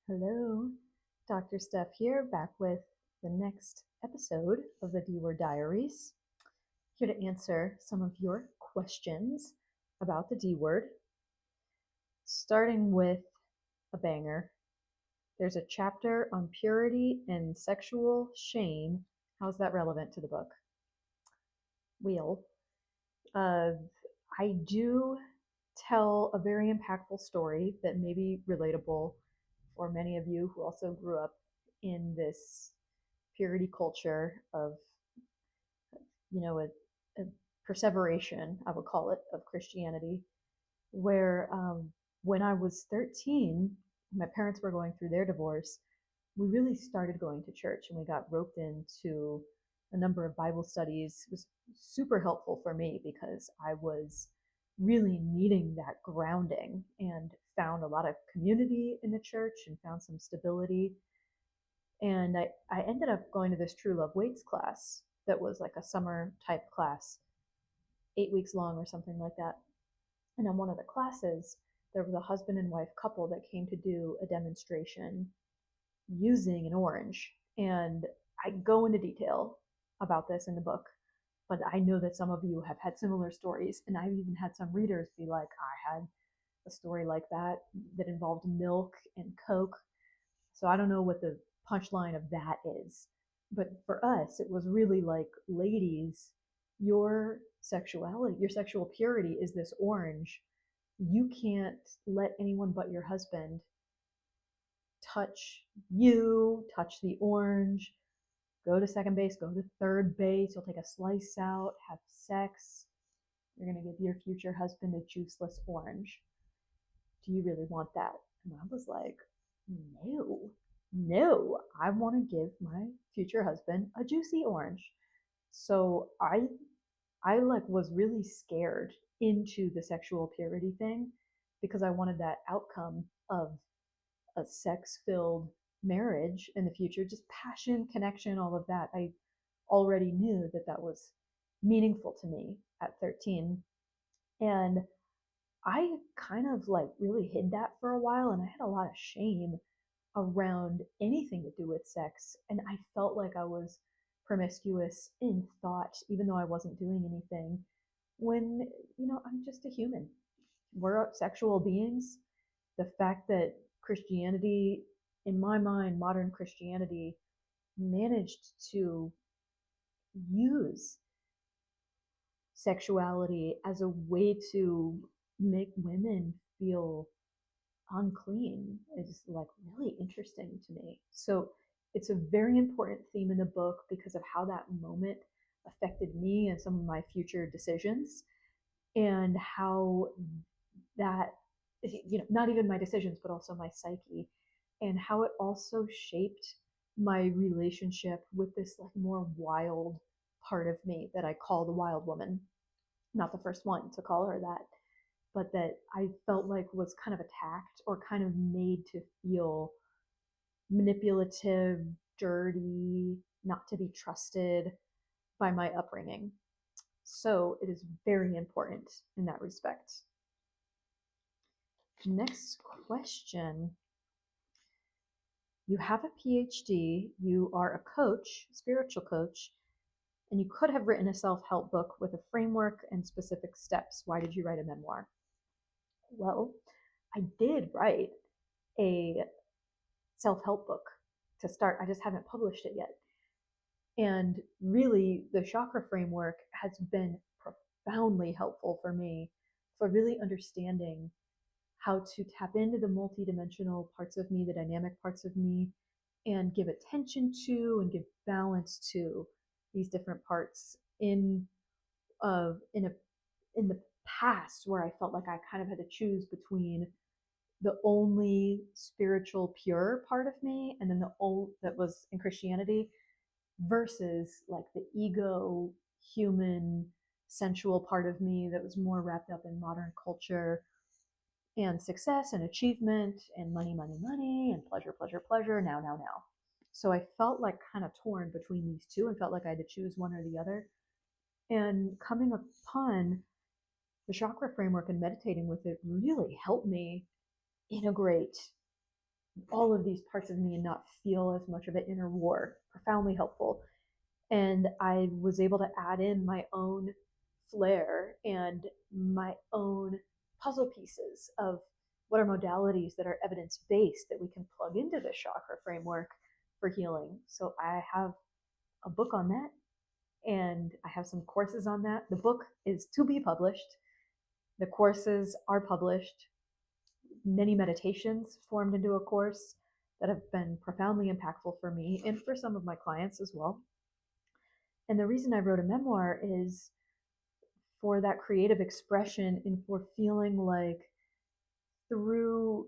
Hello, Dr. Steph here, back with the next episode of the D Word Diaries. Here to answer some of your questions about the D word. Starting with a banger, there's a chapter on purity and sexual shame. How's that relevant to the book? Well, uh, I do tell a very impactful story that may be relatable for many of you who also grew up in this purity culture of, a perseveration, I would call it, of Christianity, where when I was 13, my parents were going through their divorce. We really started going to church and we got roped into a number of Bible studies. It was super helpful for me because I was really needing that grounding and found a lot of community in the church and found some stability. And I ended up going to this True Love Weights class that was like a summer type class, 8 weeks long or something like that. And on one of the classes, there was a husband and wife couple that came to do a demonstration using an orange. And I go into detail about this in the book, but I know that some of you have had similar stories. And I've even had some readers be like, I had a story like that that involved milk and Coke. So I don't know what the punchline of that is. But for us, it was really like, ladies, your sexuality, your sexual purity is this orange. You can't let anyone but your husband touch you, touch the orange, go to second base, go to third base. You'll take a slice out, have sex. You're going to give your future husband a juiceless orange. Do you really want that? And I was like, no, no, I want to give my future husband a juicy orange. So I like was really scared into the sexual purity thing because I wanted that outcome of a sex filled marriage in the future, just passion, connection, all of that. I already knew that that was meaningful to me at 13. And I kind of like really hid that for a while, and I had a lot of shame around anything to do with sex. And I felt like I was promiscuous in thought, even though I wasn't doing anything, when, I'm just a human. We're sexual beings. The fact that Christianity, in my mind, modern Christianity, managed to use sexuality as a way to make women feel unclean is like really interesting to me. So it's a very important theme in the book because of how that moment affected me and some of my future decisions, and how that, not even my decisions, but also my psyche, and how it also shaped my relationship with this like more wild part of me that I call the wild woman. Not the first one to call her that, but that I felt like was kind of attacked or kind of made to feel manipulative, dirty, not to be trusted by my upbringing. So it is very important in that respect. Next question. You have a PhD, you are a coach, spiritual coach, and you could have written a self help book with a framework and specific steps. Why did you write a memoir? Well, I did write a self help book to start. I just haven't published it yet. And really, the chakra framework has been profoundly helpful for me for really understanding how to tap into the multidimensional parts of me, the dynamic parts of me, and give attention to and give balance to these different parts in a in the past, where I felt like I kind of had to choose between the only spiritual pure part of me and then the old that was in Christianity versus like the ego, human, sensual part of me that was more wrapped up in modern culture and success and achievement and money, money, money and pleasure, pleasure, pleasure, now, now, now. So I felt like kind of torn between these two and felt like I had to choose one or the other. And coming upon the chakra framework and meditating with it really helped me integrate all of these parts of me and not feel as much of an inner war. Profoundly helpful. And I was able to add in my own flair and my own puzzle pieces of what are modalities that are evidence based that we can plug into the chakra framework for healing. So I have a book on that, and I have some courses on that. The book is to be published, the courses are published, many meditations formed into a course that have been profoundly impactful for me and for some of my clients as well. And the reason I wrote a memoir is for that creative expression and for feeling like through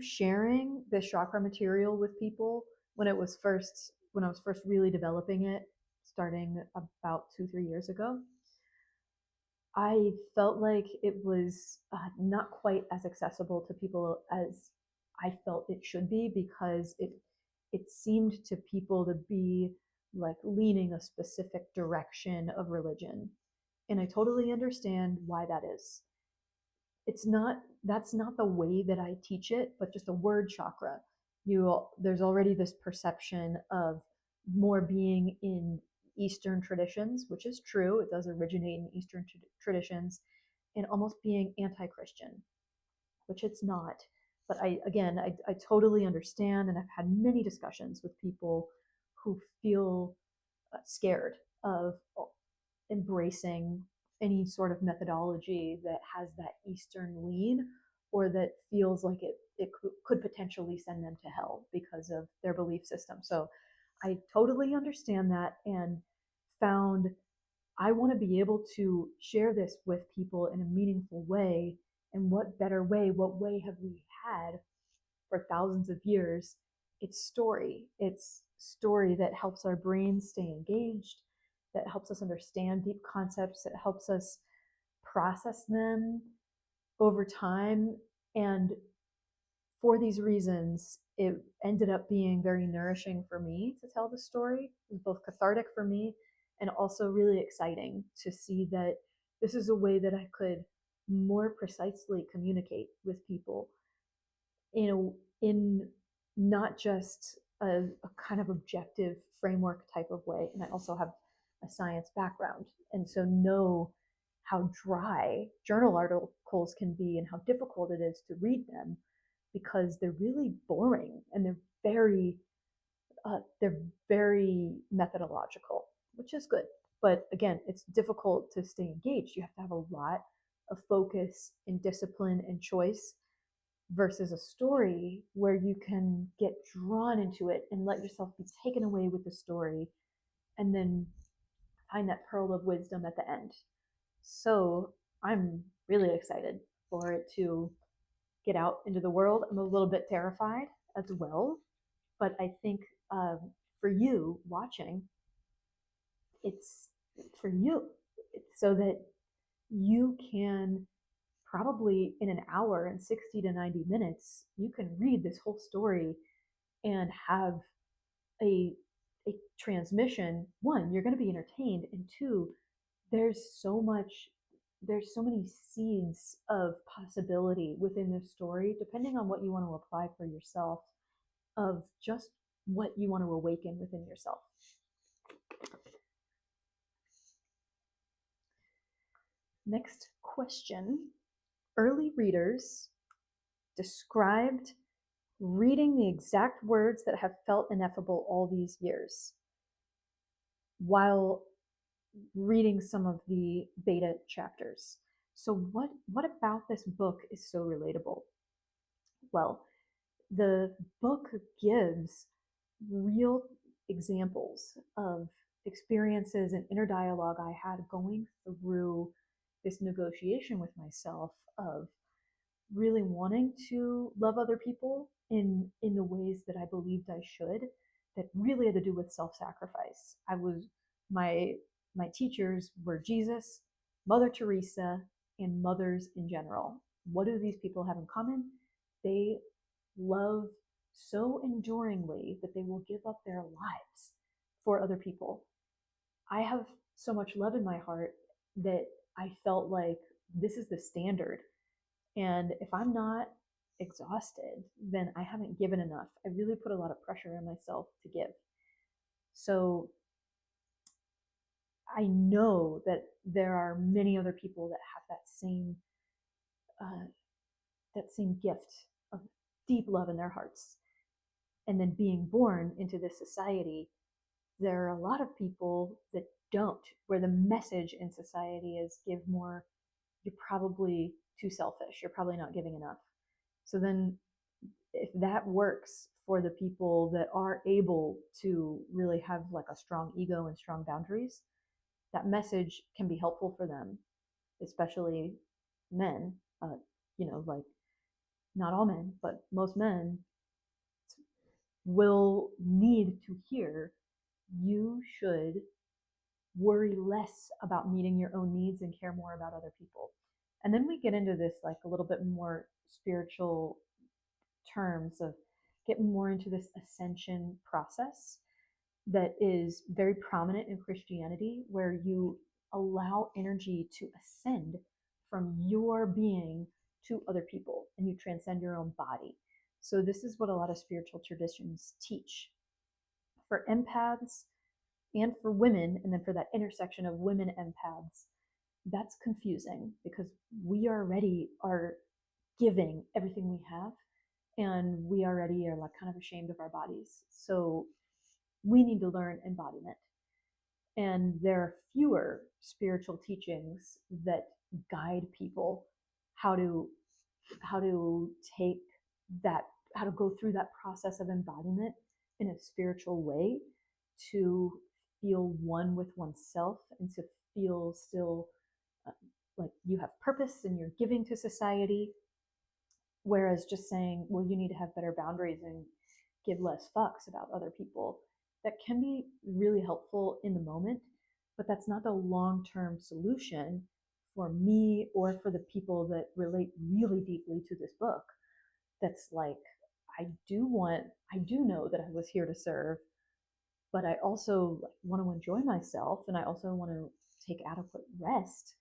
sharing the chakra material with people when I was first really developing it, starting about 2-3 years ago, I felt like it was not quite as accessible to people as I felt it should be, because it seemed to people to be like leaning a specific direction of religion. And I totally understand why that is. It's not That's not the way that I teach it, but just a word chakra. There's already this perception of more being in Eastern traditions, which is true. It does originate in Eastern traditions, and almost being anti-Christian, which it's not. But I totally understand, and I've had many discussions with people who feel scared of embracing any sort of methodology that has that Eastern lean, or that feels like it could potentially send them to hell because of their belief system. So I totally understand that, and found I want to be able to share this with people in a meaningful way. And what better way? What way have we had for thousands of years? It's story. It's story that helps our brains stay engaged, that helps us understand deep concepts, that helps us process them over time. And for these reasons, it ended up being very nourishing for me to tell the story. It was both cathartic for me and also really exciting to see that this is a way that I could more precisely communicate with people in not just a kind of objective framework type of way. And I also have a science background, and so know how dry journal articles can be and how difficult it is to read them, because they're really boring and they're very methodological, which is good. But again, it's difficult to stay engaged. You have to have a lot of focus and discipline and choice, versus a story where you can get drawn into it and let yourself be taken away with the story, and then find that pearl of wisdom at the end. So I'm really excited for it to get out into the world. I'm a little bit terrified as well, but I think for you watching, it's for you. It's so that you can probably in an hour and 60 to 90 minutes, you can read this whole story and have a a transmission. One, you're going to be entertained, and two, there's so much there's so many seeds of possibility within this story, depending on what you want to apply for yourself, of just what you want to awaken within yourself. Next question. Early readers described reading the exact words that have felt ineffable all these years, while reading some of the beta chapters. So what about this book is so relatable? Well, the book gives real examples of experiences and inner dialogue I had going through this negotiation with myself of really wanting to love other people in the ways that I believed I should, that really had to do with self-sacrifice. I was my my teachers were Jesus, Mother Teresa, and mothers in general. What do these people have in common? They love so enduringly that they will give up their lives for other people. I have so much love in my heart that I felt like this is the standard. And if I'm not exhausted, then I haven't given enough. I really put a lot of pressure on myself to give. So I know that there are many other people that have uh, that same gift of deep love in their hearts. And then being born into this society, there are a lot of people that don't, where the message in society is give more, you're probably too selfish, you're probably not giving enough. So then if that works for the people that are able to really have like a strong ego and strong boundaries, that message can be helpful for them, especially men. Like not all men, but most men will need to hear you should worry less about meeting your own needs and care more about other people. And then we get into this like a little bit more spiritual terms of getting more into this ascension process that is very prominent in Christianity, where you allow energy to ascend from your being to other people and you transcend your own body. So, this is what a lot of spiritual traditions teach. For empaths and for women, and then for that intersection of women empaths, that's confusing because we already are giving everything we have and we already are like kind of ashamed of our bodies. So we need to learn embodiment. And there are fewer spiritual teachings that guide people how to take that, how to go through that process of embodiment in a spiritual way to feel one with oneself and to feel still uh, like you have purpose and you're giving to society. Whereas just saying, well, you need to have better boundaries and give less fucks about other people, that can be really helpful in the moment, but that's not the long term solution for me or for the people that relate really deeply to this book. That's like, I do know that I was here to serve, but I also want to enjoy myself and I also want to take adequate rest.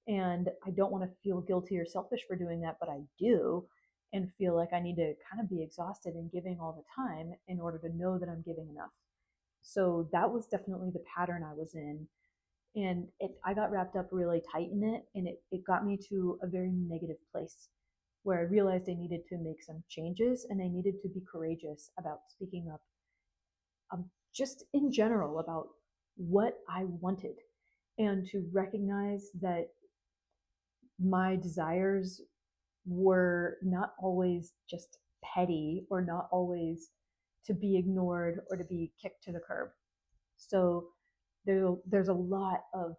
And I don't want to feel guilty or selfish for doing that, but I do, and feel like I need to kind of be exhausted and giving all the time in order to know that I'm giving enough. So that was definitely the pattern I was in. And I got wrapped up really tight in it, and it got me to a very negative place where I realized I needed to make some changes and I needed to be courageous about speaking up, just in general about what I wanted, and to recognize that my desires were not always just petty or not always to be ignored or to be kicked to the curb. So there's a lot of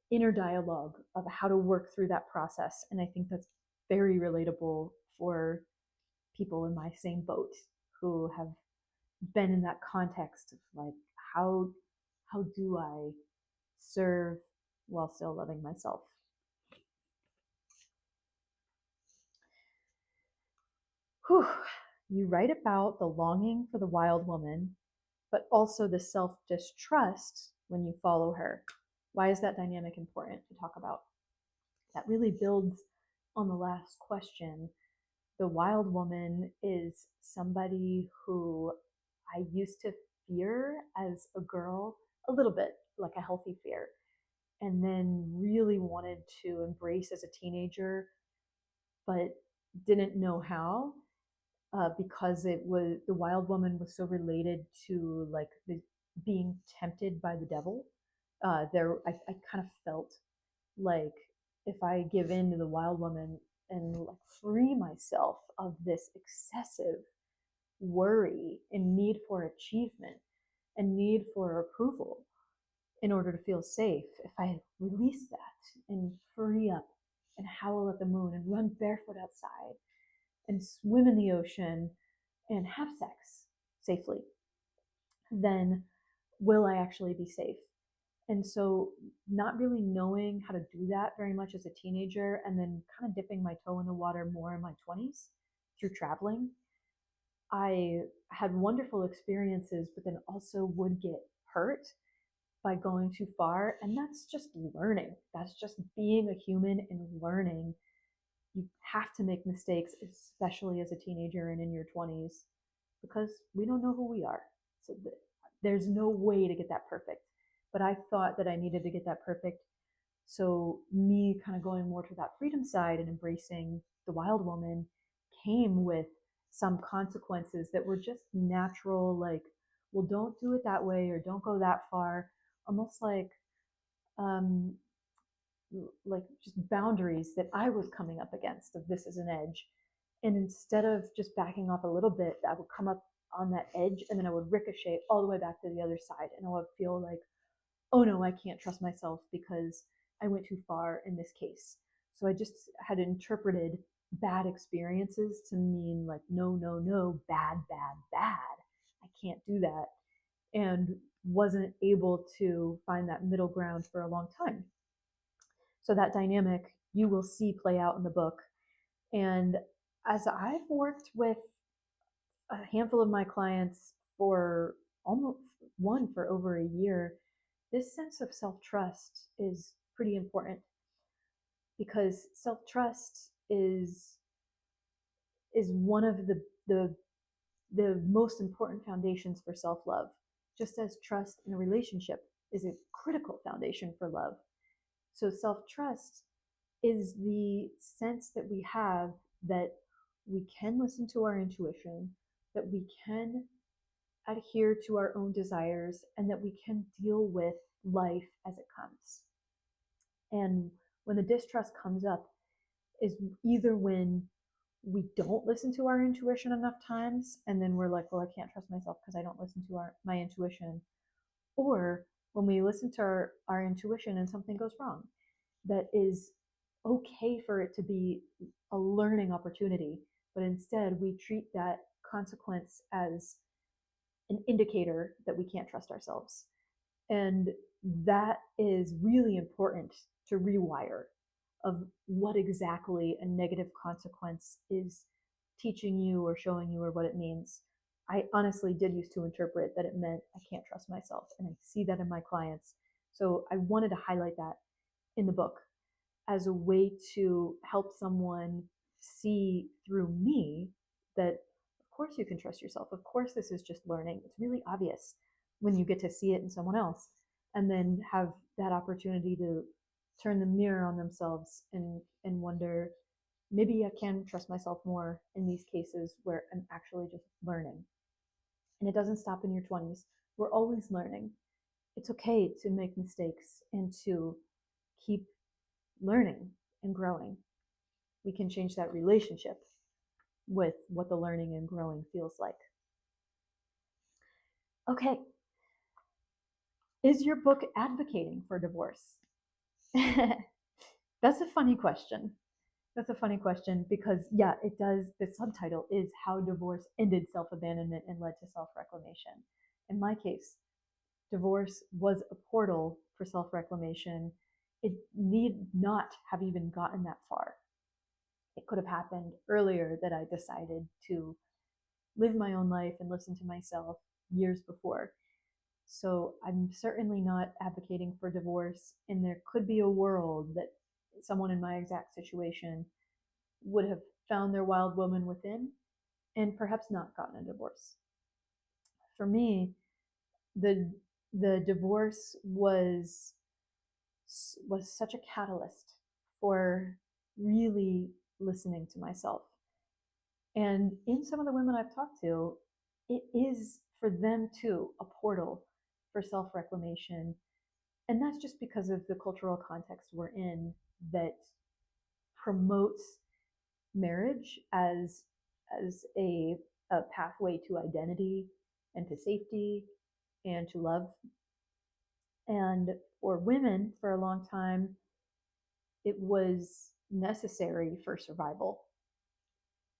inner dialogue of how to work through that process. And I think that's very relatable for people in my same boat who have been in that context of like, how how do I serve while still loving myself? Whew. You write about the longing for the wild woman, but also the self distrust when you follow her. Why is that dynamic important to talk about? That really builds on the last question. The wild woman is somebody who I used to fear as a girl, a little bit, like a healthy fear, and then really wanted to embrace as a teenager, but didn't know how, because it was, the wild woman was so related to like the being tempted by the devil. I kind of felt like if I give in to the wild woman and like free myself of this excessive worry and need for achievement and need for approval in order to feel safe, if I release that and free up and howl at the moon and run barefoot outside and swim in the ocean and have sex safely, then will I actually be safe? And so, not really knowing how to do that very much as a teenager, and then kind of dipping my toe in the water more in my 20s through traveling, I had wonderful experiences, but then also would get hurt by going too far. And that's just learning. That's just being a human and learning You have to make mistakes, especially as a teenager and in your 20s, because we don't know who we are. So there's no way to get that perfect. But I thought that I needed to get that perfect. So me kind of going more to that freedom side and embracing the wild woman came with some consequences that were just natural, like, well, don't do it that way or don't go that far, almost um, like just boundaries that I was coming up against of this is an edge. And instead of just backing off a little bit, I would come up on that edge and then I would ricochet all the way back to the other side. And I would feel like, oh no, I can't trust myself because I went too far in this case. So I just had interpreted bad experiences to mean like, no, no, no, bad, bad, bad. I can't do that. And wasn't able to find that middle ground for a long time. So that dynamic you will see play out in the book. And as I've worked with a handful of my clients for almost one for over a year, this sense of self-trust is pretty important because self-trust is one of the most important foundations for self-love, just as trust in a relationship is a critical foundation for love. So self-trust is the sense that we have that we can listen to our intuition, that we can adhere to our own desires, and that we can deal with life as it comes. And when the distrust comes up, is either when we don't listen to our intuition enough times, and then we're like, well, I can't trust myself because I don't listen to my intuition, or when we listen to our intuition and something goes wrong, that is okay for it to be a learning opportunity, but instead we treat that consequence as an indicator that we can't trust ourselves. And that is really important to rewire of what exactly a negative consequence is teaching you or showing you or what it means. I honestly did used to interpret that it meant I can't trust myself, and I see that in my clients. So I wanted to highlight that in the book as a way to help someone see through me that of course you can trust yourself. Of course this is just learning. It's really obvious when you get to see it in someone else and then have that opportunity to turn the mirror on themselves and wonder, maybe I can trust myself more in these cases where I'm actually just learning. And it doesn't stop in your 20s. We're always learning. It's okay to make mistakes and to keep learning and growing. We can change that relationship with what the learning and growing feels like. Okay, is your book advocating for divorce? That's a funny question. That's a funny question because, yeah, it does. The subtitle is How Divorce Ended Self-Abandonment and Led to Self-Reclamation. In my case, divorce was a portal for self-reclamation. It need not have even gotten that far. It could have happened earlier that I decided to live my own life and listen to myself years before. So I'm certainly not advocating for divorce, and there could be a world that someone in my exact situation would have found their wild woman within and perhaps not gotten a divorce. For me, the the divorce was such a catalyst for really listening to myself. And in some of the women I've talked to, it is for them too a portal for self reclamation. And that's just because of the cultural context we're in that promotes marriage as a pathway to identity and to safety and to love. And for women, for a long time, it was necessary for survival.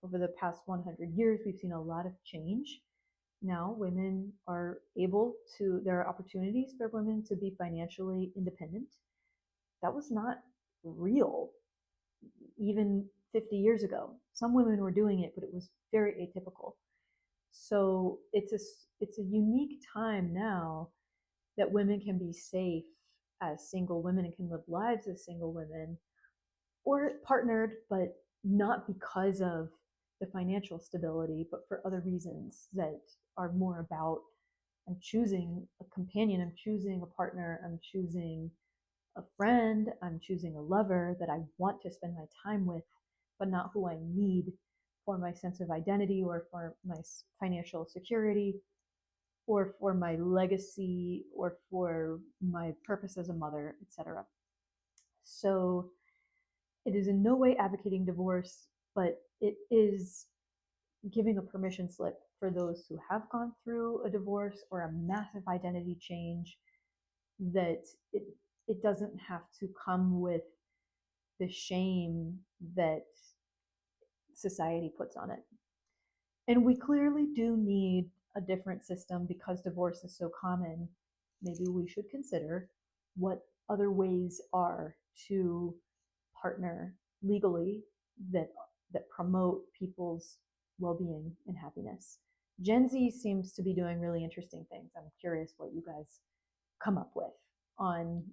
Over the past 100 years, we've seen a lot of change. Now, women are able to, there are opportunities for women to be financially independent. That was not real even 50 years ago. Some women were doing it, but it was very atypical. So it's a unique time now that women can be safe as single women and can live lives as single women or partnered, but not because of the financial stability, but for other reasons that are more about I'm choosing a companion, I'm choosing a partner, I'm choosing a friend, I'm choosing a lover that I want to spend my time with, but not who I need for my sense of identity or for my financial security or for my legacy or for my purpose as a mother, etc. So it is in no way advocating divorce, but it is giving a permission slip for those who have gone through a divorce or a massive identity change, that it doesn't have to come with the shame that society puts on it. And we clearly do need a different system because divorce is so common. Maybe we should consider what other ways are to partner legally that promote people's well-being and happiness. Gen Z seems to be doing really interesting things. I'm curious what you guys come up with on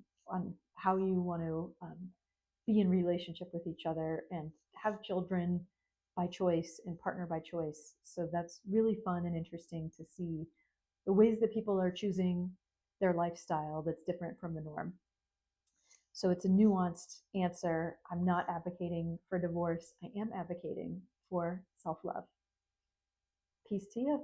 how you want to be in relationship with each other and have children by choice and partner by choice. So that's really fun and interesting to see the ways that people are choosing their lifestyle that's different from the norm. So it's a nuanced answer. I'm not advocating for divorce. I am advocating for self love. Peace to you.